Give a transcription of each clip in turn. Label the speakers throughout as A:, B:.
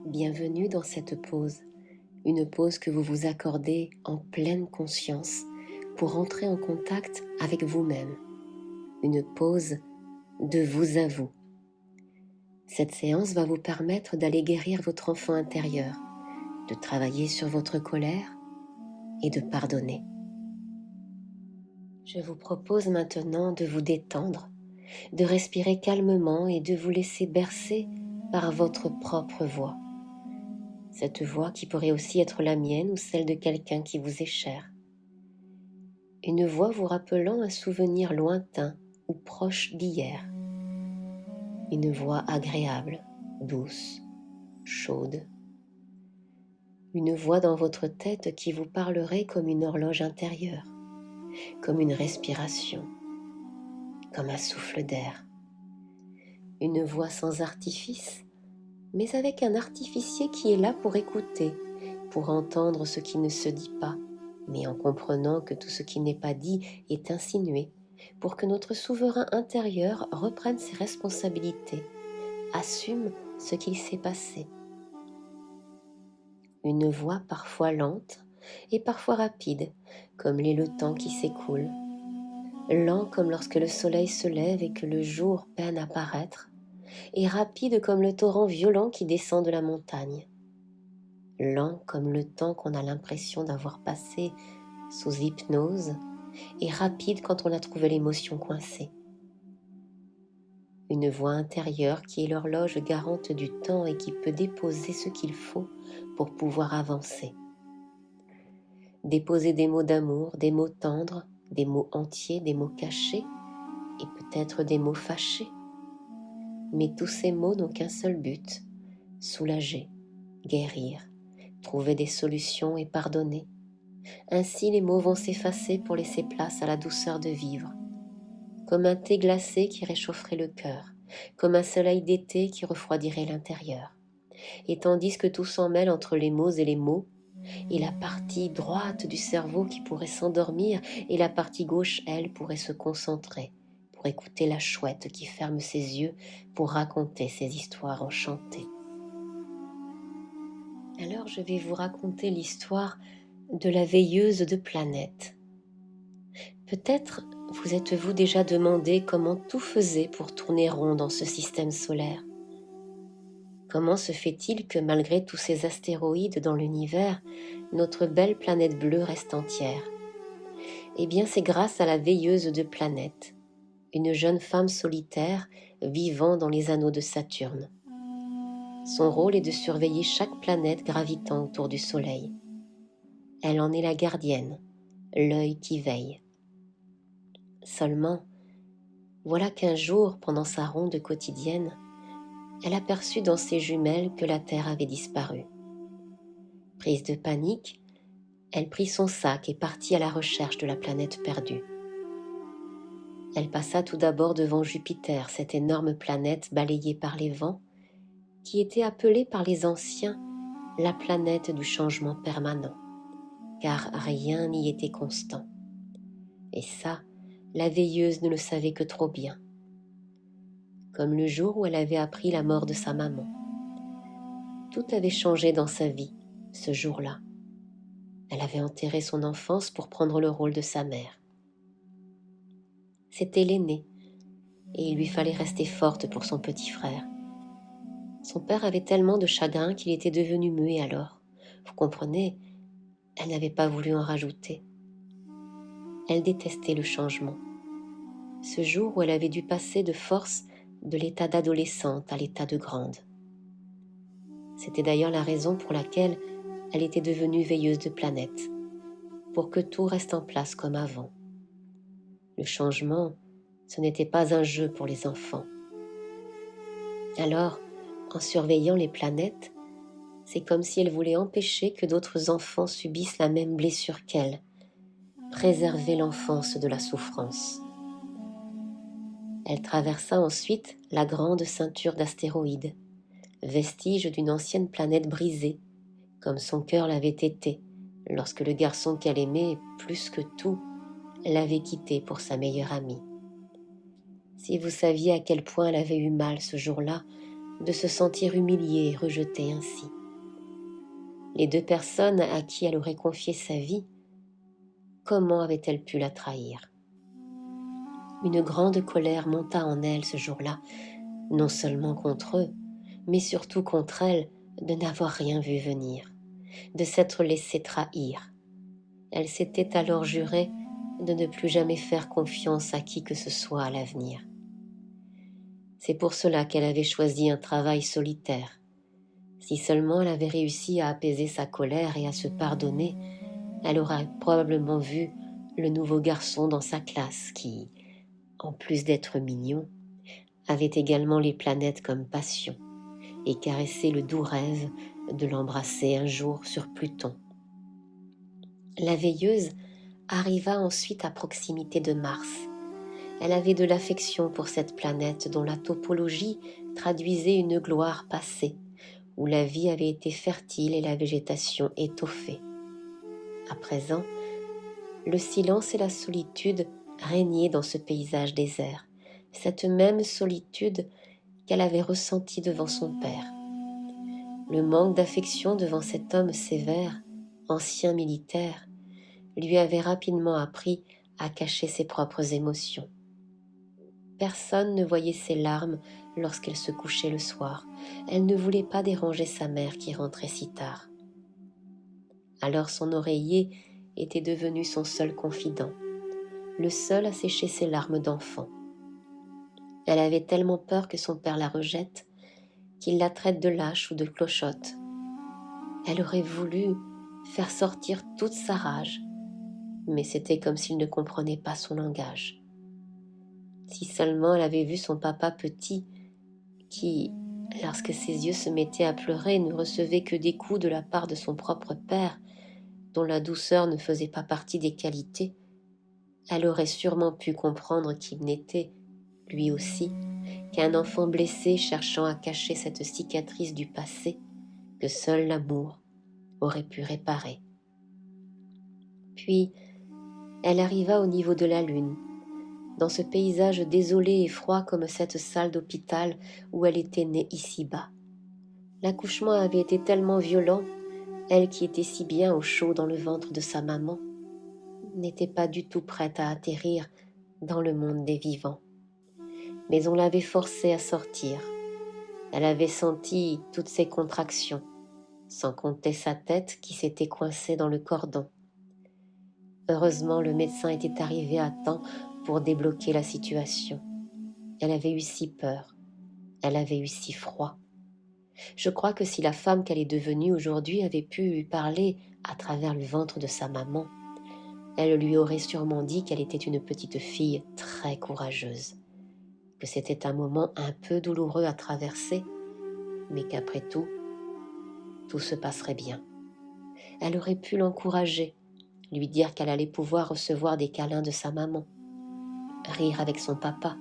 A: Bienvenue dans cette pause, une pause que vous vous accordez en pleine conscience pour entrer en contact avec vous-même, une pause de vous à vous. Cette séance va vous permettre d'aller guérir votre enfant intérieur, de travailler sur votre colère et de pardonner. Je vous propose maintenant de vous détendre, de respirer calmement et de vous laisser bercer par votre propre voix. Cette voix qui pourrait aussi être la mienne ou celle de quelqu'un qui vous est cher. Une voix vous rappelant un souvenir lointain ou proche d'hier. Une voix agréable, douce, chaude. Une voix dans votre tête qui vous parlerait comme une horloge intérieure, comme une respiration, comme un souffle d'air. Une voix sans artifice, mais avec un artificier qui est là pour écouter, pour entendre ce qui ne se dit pas, mais en comprenant que tout ce qui n'est pas dit est insinué, pour que notre souverain intérieur reprenne ses responsabilités, assume ce qu'il s'est passé. Une voix parfois lente et parfois rapide, comme l'est le temps qui s'écoule. Lent comme lorsque le soleil se lève et que le jour peine à paraître, et rapide comme le torrent violent qui descend de la montagne. Lent comme le temps qu'on a l'impression d'avoir passé sous hypnose, et rapide quand on a trouvé l'émotion coincée. Une voix intérieure qui est l'horloge garante du temps et qui peut déposer ce qu'il faut pour pouvoir avancer. Déposer des mots d'amour, des mots tendres, des mots entiers, des mots cachés, et peut-être des mots fâchés. Mais tous ces mots n'ont qu'un seul but, soulager, guérir, trouver des solutions et pardonner. Ainsi les mots vont s'effacer pour laisser place à la douceur de vivre, comme un thé glacé qui réchaufferait le cœur, comme un soleil d'été qui refroidirait l'intérieur. Et tandis que tout s'en mêle entre les mots et les mots, et la partie droite du cerveau qui pourrait s'endormir, et la partie gauche, elle, pourrait se concentrer, pour écouter la chouette qui ferme ses yeux pour raconter ses histoires enchantées. Alors je vais vous raconter l'histoire de la veilleuse de planète. Peut-être vous êtes-vous déjà demandé comment tout faisait pour tourner rond dans ce système solaire. Comment se fait-il que malgré tous ces astéroïdes dans l'univers, notre belle planète bleue reste entière? Eh bien c'est grâce à la veilleuse de planète, une jeune femme solitaire vivant dans les anneaux de Saturne. Son rôle est de surveiller chaque planète gravitant autour du Soleil. Elle en est la gardienne, l'œil qui veille. Seulement, voilà qu'un jour, pendant sa ronde quotidienne, elle aperçut dans ses jumelles que la Terre avait disparu. Prise de panique, elle prit son sac et partit à la recherche de la planète perdue. Elle passa tout d'abord devant Jupiter, cette énorme planète balayée par les vents, qui était appelée par les anciens la planète du changement permanent, car rien n'y était constant. Et ça, la veilleuse ne le savait que trop bien. Comme le jour où elle avait appris la mort de sa maman. Tout avait changé dans sa vie, ce jour-là. Elle avait enterré son enfance pour prendre le rôle de sa mère. C'était l'aînée, et il lui fallait rester forte pour son petit frère. Son père avait tellement de chagrin qu'il était devenu muet alors. Vous comprenez, elle n'avait pas voulu en rajouter. Elle détestait le changement. Ce jour où elle avait dû passer de force de l'état d'adolescente à l'état de grande. C'était d'ailleurs la raison pour laquelle elle était devenue veilleuse de planète, pour que tout reste en place comme avant. Le changement, ce n'était pas un jeu pour les enfants. Alors, en surveillant les planètes, c'est comme si elle voulait empêcher que d'autres enfants subissent la même blessure qu'elle, préserver l'enfance de la souffrance. Elle traversa ensuite la grande ceinture d'astéroïdes, vestige d'une ancienne planète brisée, comme son cœur l'avait été, lorsque le garçon qu'elle aimait plus que tout l'avait quittée pour sa meilleure amie. Si vous saviez à quel point elle avait eu mal ce jour-là de se sentir humiliée et rejetée ainsi. Les deux personnes à qui elle aurait confié sa vie, comment avait-elle pu la trahir? Une grande colère monta en elle ce jour-là, non seulement contre eux, mais surtout contre elle de n'avoir rien vu venir, de s'être laissée trahir. Elle s'était alors juré de ne plus jamais faire confiance à qui que ce soit à l'avenir. C'est pour cela qu'elle avait choisi un travail solitaire. Si seulement elle avait réussi à apaiser sa colère et à se pardonner, elle aurait probablement vu le nouveau garçon dans sa classe qui, en plus d'être mignon, avait également les planètes comme passion et caressait le doux rêve de l'embrasser un jour sur Pluton. La veilleuse arriva ensuite à proximité de Mars. Elle avait de l'affection pour cette planète dont la topologie traduisait une gloire passée, où la vie avait été fertile et la végétation étoffée. À présent, le silence et la solitude régnaient dans ce paysage désert, cette même solitude qu'elle avait ressentie devant son père. Le manque d'affection devant cet homme sévère, ancien militaire, lui avait rapidement appris à cacher ses propres émotions. Personne ne voyait ses larmes lorsqu'elle se couchait le soir. Elle ne voulait pas déranger sa mère qui rentrait si tard. Alors son oreiller était devenu son seul confident, le seul à sécher ses larmes d'enfant. Elle avait tellement peur que son père la rejette, qu'il la traite de lâche ou de clochotte. Elle aurait voulu faire sortir toute sa rage, mais c'était comme s'il ne comprenait pas son langage. Si seulement elle avait vu son papa petit, qui, lorsque ses yeux se mettaient à pleurer, ne recevait que des coups de la part de son propre père, dont la douceur ne faisait pas partie des qualités, elle aurait sûrement pu comprendre qu'il n'était, lui aussi, qu'un enfant blessé cherchant à cacher cette cicatrice du passé que seul l'amour aurait pu réparer. Puis, elle arriva au niveau de la lune, dans ce paysage désolé et froid comme cette salle d'hôpital où elle était née ici-bas. L'accouchement avait été tellement violent, elle qui était si bien au chaud dans le ventre de sa maman, n'était pas du tout prête à atterrir dans le monde des vivants. Mais on l'avait forcée à sortir. Elle avait senti toutes ses contractions, sans compter sa tête qui s'était coincée dans le cordon. Heureusement, le médecin était arrivé à temps pour débloquer la situation. Elle avait eu si peur, elle avait eu si froid. Je crois que si la femme qu'elle est devenue aujourd'hui avait pu lui parler à travers le ventre de sa maman, elle lui aurait sûrement dit qu'elle était une petite fille très courageuse, que c'était un moment un peu douloureux à traverser, mais qu'après tout se passerait bien. Elle aurait pu l'encourager, lui dire qu'elle allait pouvoir recevoir des câlins de sa maman, rire avec son papa,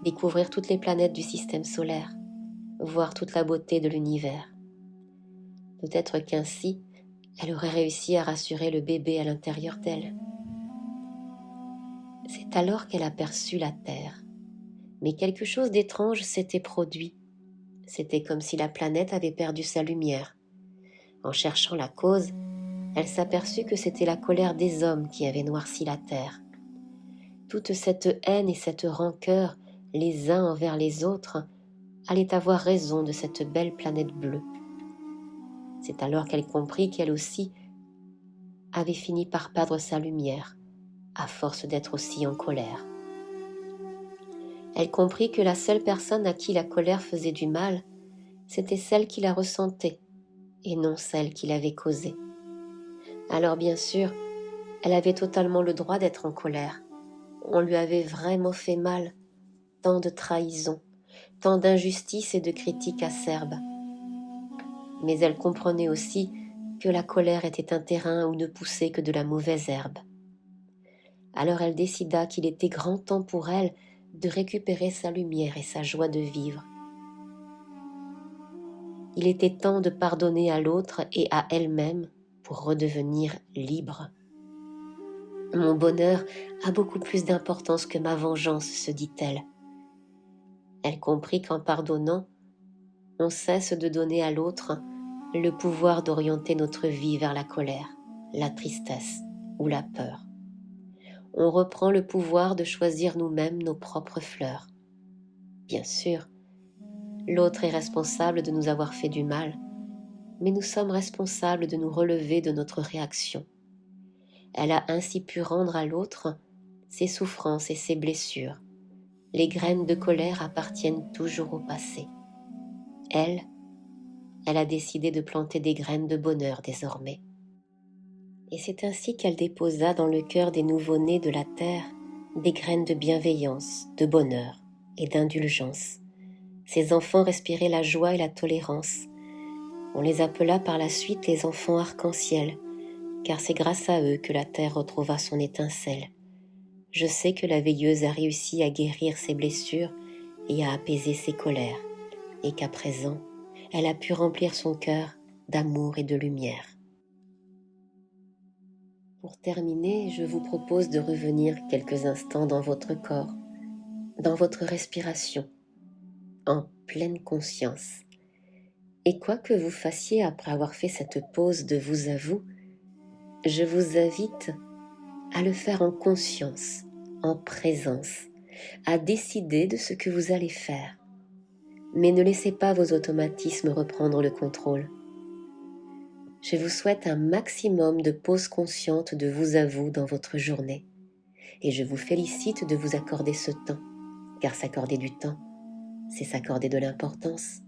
A: découvrir toutes les planètes du système solaire, voir toute la beauté de l'univers. Peut-être qu'ainsi, elle aurait réussi à rassurer le bébé à l'intérieur d'elle. C'est alors qu'elle aperçut la Terre. Mais quelque chose d'étrange s'était produit. C'était comme si la planète avait perdu sa lumière. En cherchant la cause, elle s'aperçut que c'était la colère des hommes qui avait noirci la Terre. Toute cette haine et cette rancœur, les uns envers les autres, allait avoir raison de cette belle planète bleue. C'est alors qu'elle comprit qu'elle aussi avait fini par perdre sa lumière, à force d'être aussi en colère. Elle comprit que la seule personne à qui la colère faisait du mal, c'était celle qui la ressentait, et non celle qui l'avait causée. Alors bien sûr, elle avait totalement le droit d'être en colère. On lui avait vraiment fait mal, tant de trahisons, tant d'injustices et de critiques acerbes. Mais elle comprenait aussi que la colère était un terrain où ne poussait que de la mauvaise herbe. Alors elle décida qu'il était grand temps pour elle de récupérer sa lumière et sa joie de vivre. Il était temps de pardonner à l'autre et à elle-même pour redevenir libre. Mon bonheur a beaucoup plus d'importance que ma vengeance, se dit-elle. Elle comprit qu'en pardonnant, on cesse de donner à l'autre le pouvoir d'orienter notre vie vers la colère, la tristesse ou la peur. On reprend le pouvoir de choisir nous-mêmes nos propres fleurs. Bien sûr, l'autre est responsable de nous avoir fait du mal, mais nous sommes responsables de nous relever de notre réaction. Elle a ainsi pu rendre à l'autre ses souffrances et ses blessures. Les graines de colère appartiennent toujours au passé. Elle a décidé de planter des graines de bonheur désormais. Et c'est ainsi qu'elle déposa dans le cœur des nouveau-nés de la terre des graines de bienveillance, de bonheur et d'indulgence. Ces enfants respiraient la joie et la tolérance. On les appela par la suite les enfants arc-en-ciel, car c'est grâce à eux que la terre retrouva son étincelle. Je sais que la veilleuse a réussi à guérir ses blessures et à apaiser ses colères, et qu'à présent, elle a pu remplir son cœur d'amour et de lumière. Pour terminer, je vous propose de revenir quelques instants dans votre corps, dans votre respiration, en pleine conscience. Et quoi que vous fassiez après avoir fait cette pause de vous à vous, je vous invite à le faire en conscience, en présence, à décider de ce que vous allez faire. Mais ne laissez pas vos automatismes reprendre le contrôle. Je vous souhaite un maximum de pauses conscientes de vous à vous dans votre journée. Et je vous félicite de vous accorder ce temps, car s'accorder du temps, c'est s'accorder de l'importance.